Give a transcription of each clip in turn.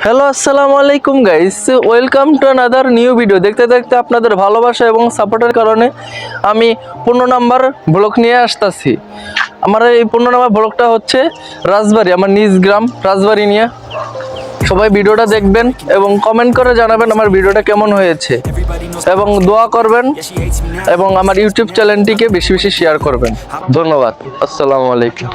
Hello আসসালামু আলাইকুম guys, welcome to another new video. দেখতে দেখতে আপনাদের ভালোবাসা এবং সাপোর্টের কারণে আমি 15 নাম্বার ব্লগ নিয়ে আসতেছি। আমার এই 15 নাম্বার ব্লগটা হচ্ছে রাজবাড়ি, আমার নিজ গ্রাম রাজবাড়ি নিয়ে। সবাই ভিডিওটা দেখবেন এবং কমেন্ট করে জানাবেন আমার ভিডিওটা কেমন হয়েছে, এবং দোয়া করবেন এবং আমার ইউটিউব চ্যানেলটিকে বেশি বেশি শেয়ার করবেন। ধন্যবাদ। আসসালামু আলাইকুম।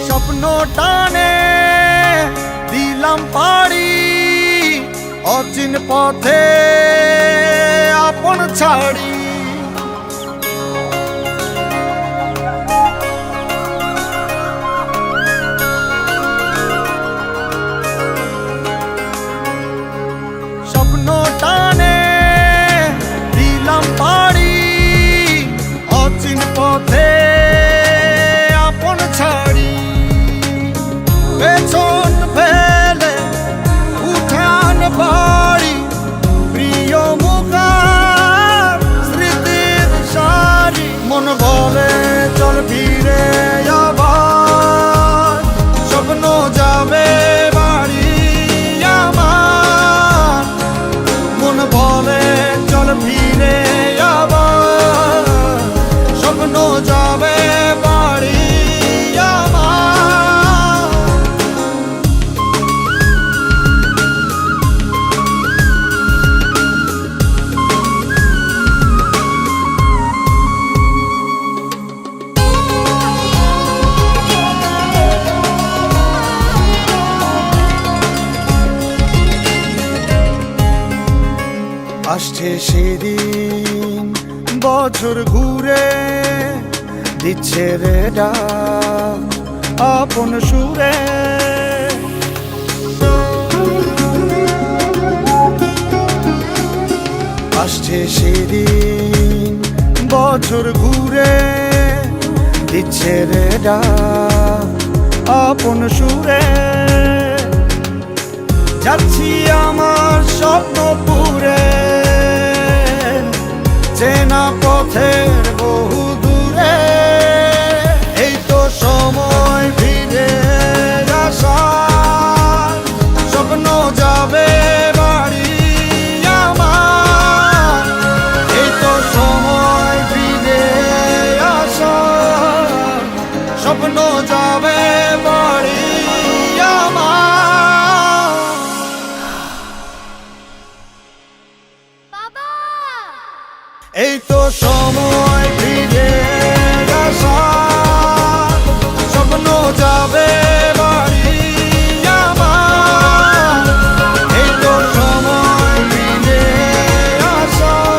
স্বপ্ন টানে দিলাম পাড়ি, অচিন পথে আপন ছাড়ি। স্বপ্ন টানে দিলাম পাড়ি, অচিন পথে আপন ছাড়ি। পেছন ফেলে উঠান বাড়ি, প্রিয় মুখার স্মৃতির সারি। মন বলে চল ফিরে আবার, স্বপ্ন যাবে বাড়ি আমার। মন বলে চল ফিরে আবার, স্বপ্ন যাবে বাড়ি আমার। আসছে সেদিন বছর ঘুরে, দিচ্ছে রে ডাক আপন সুরে। আসছে সেদিন বছর ঘুরে, দিচ্ছে রে ডাক আপন সুরে। যাচ্ছি আমার স্বপ্ন পুরে, চেনা পথের বহু দূরে। এই তো সময় ফিরে আসার, স্বপ্ন যাবে বাড়ি আমার। এই তো সময় ফিরে আসার, স্বপ্ন যাবে বাড়ি আমার। এই তো সময় ফিরে আসার, স্বপ্ন যাবে বাড়ি আমার। এই তো সময় ফিরে আসার।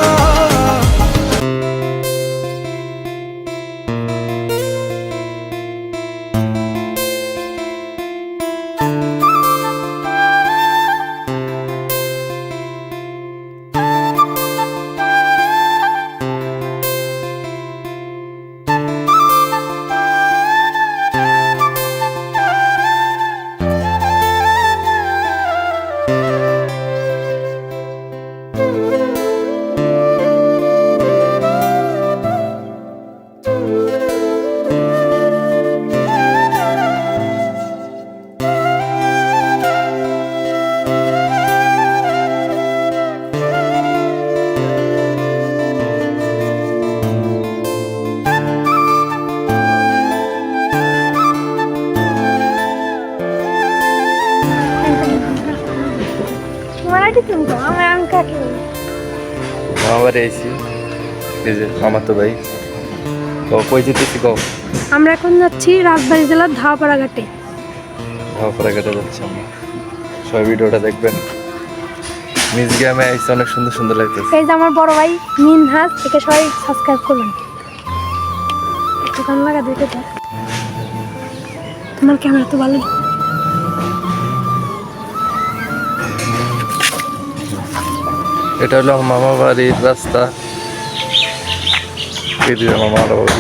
আবার এসি এই যে আমার তো ভাই কই যেতেছি কও। আমরা এখন যাচ্ছি রাজবাড়ী জেলার ধাওপাড়া ঘাটে। ধাওপাড়া ঘাটে যাচ্ছি আমরা। সবাই ভিডিওটা দেখবেন। নিজ গ্রামে আইসে অনেক সুন্দর সুন্দর লাগতেছে। এই যে আমার বড় ভাই মিনহাজ, একে সবাই সাবস্ক্রাইব করবেন। দোকান লাগা দেখে তো তোমার ক্যামেরা তো ভালো। এটা হলো আমার মামা বাড়ির রাস্তা, এদিকে আমার মামার বাড়ি।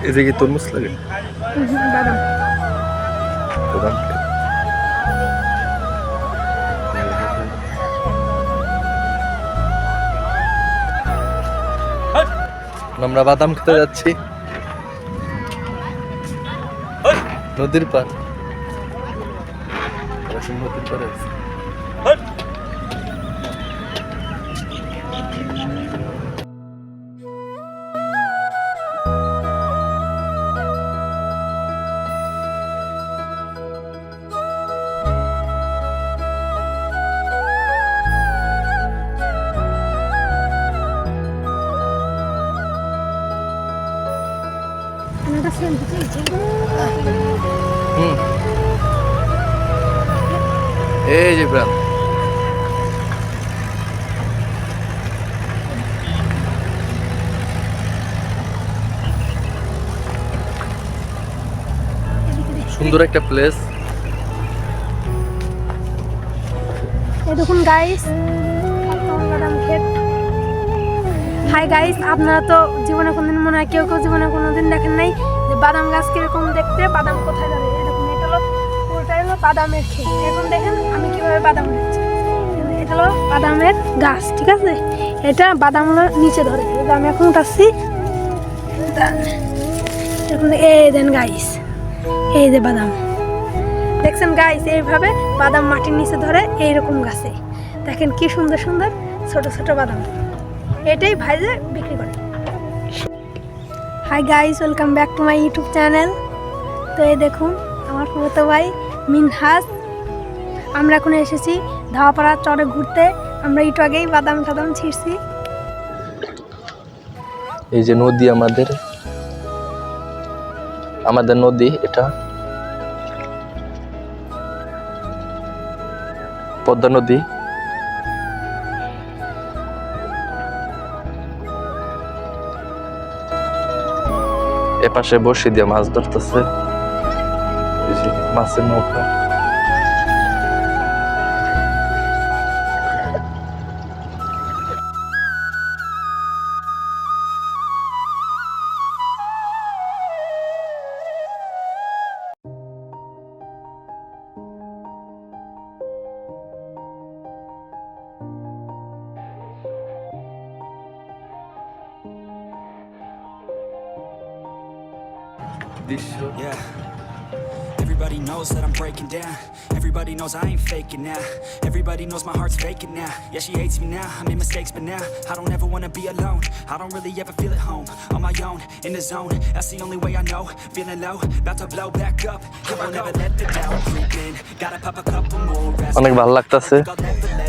এদিকে তরমুজ লাগে বাদাম। আমরা বাদাম খেতে যাচ্ছি নদীর পার। নদীর পারে আছি। এটা সেলফি এই যে প্রাণ সুন্দর একটা প্লেস। এই দেখুন গাইস, বাদাম ক্ষেত। হাই গাইস, আপনারা তো জীবনে কোনদিন মনে হয় কেউ জীবনে কোনোদিন দেখেন নাই যে বাদাম গাছ কিরকম দেখতে, বাদাম কোথায় ধরে। এরকম এটা হলো পুরোটাই হলো বাদামের ক্ষেত। এখন দেখেন আমি কিভাবে বাদাম দিচ্ছি। এটা হলো বাদামের গাছ, ঠিক আছে। এটা বাদাম হলো নিচে ধরে, এটা আমি এখন উঠাচ্ছি। এখন এই দেন গাইস, এই যে বাদাম দেখছেন গাইস, এইভাবে বাদাম মাটির নিচে ধরে এইরকম গাছে। দেখেন কি সুন্দর সুন্দর ছোট ছোট বাদাম, এটাই ভাইজে বিক্রি করে। Hi guys, welcome back to my YouTube channel. তো এই দেখুন আমার ফুফাতো ভাই মিনহাস। আমরা এখন এসেছি ধাওয়াপাড়া চরে ঘুরতে। আমরা একটু আগেই বাদাম টাদাম ছিঁড়ছি। এই যে নদী, আমাদের নদী, এটা পদ্মা নদী। এপাশে বসে দিয়ে মাছ ধরতেছে, মাছের নৌকা। Yeah. Everybody knows that I'm breaking down. Everybody knows I ain't faking now. Everybody knows my heart's faking now. Yeah, she hates me now. I made mistakes, but now I don't ever wanna be alone. I don't really ever feel at home. On my own, in the zone. That's the only way I know. Feeling low, about to blow back up. I won't ever let the doubt creep in. Gotta pop a couple more. অনেক ভালো লাগতেছে,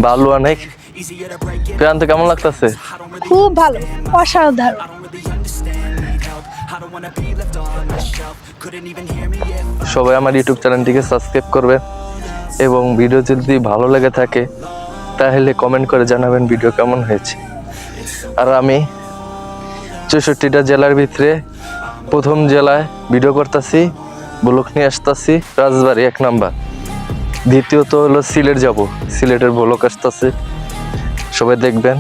ভালো অনেক। Easier to break it. প্রান্ত কেমন লাগতেছে? I don't really খুব ভালো, অসাধারণ। I don't really understand, need help. I don't wanna be left on the shelf. Couldn't even hear me if সবাই আমার ইউটিউব চ্যানেলটিকে সাবস্ক্রাইব করবেন এবং ভিডিও যদি ভালো লেগে থাকে তাহলে কমেন্ট করে জানাবেন ভিডিও কেমন হয়েছে। আর আমি 64টা জেলার ভিতরে প্রথম জেলায় ভিডিও করতেছি, ব্লগ নিয়ে আসতেছি রাজবাড়ী 1 নাম্বার। দ্বিতীয়ত হলো সিলেট যাব, সিলেটের ব্লগ আসতেছে, সবাই দেখবেন।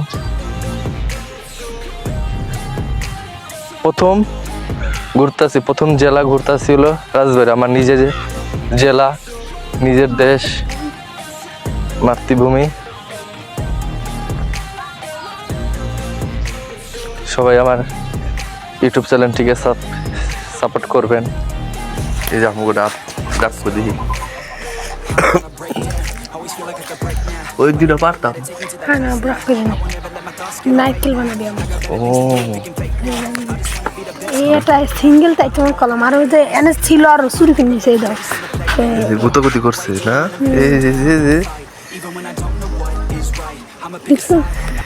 প্রথম জেলা ঘুরতেছি হলো রাজবাড়ী, আমার নিজের জেলা, নিজের দেশ, মাতৃভূমি। সবাই আমার ইউটিউব চ্যানেলটিকে সাপোর্ট করবেন। এই যে আমাকে ডাক দিই ওই দিনও পারতাম। হ্যাঁ না ব্রাক করি না, নারকেল বানাবি আমার। ও এটা সিঙ্গেল তাই তোমার কলম, আর ওই যে এনে ছিল আর চুরি কিনে নিছে এই দাও। গুতাগুতি করছে না? দেখছো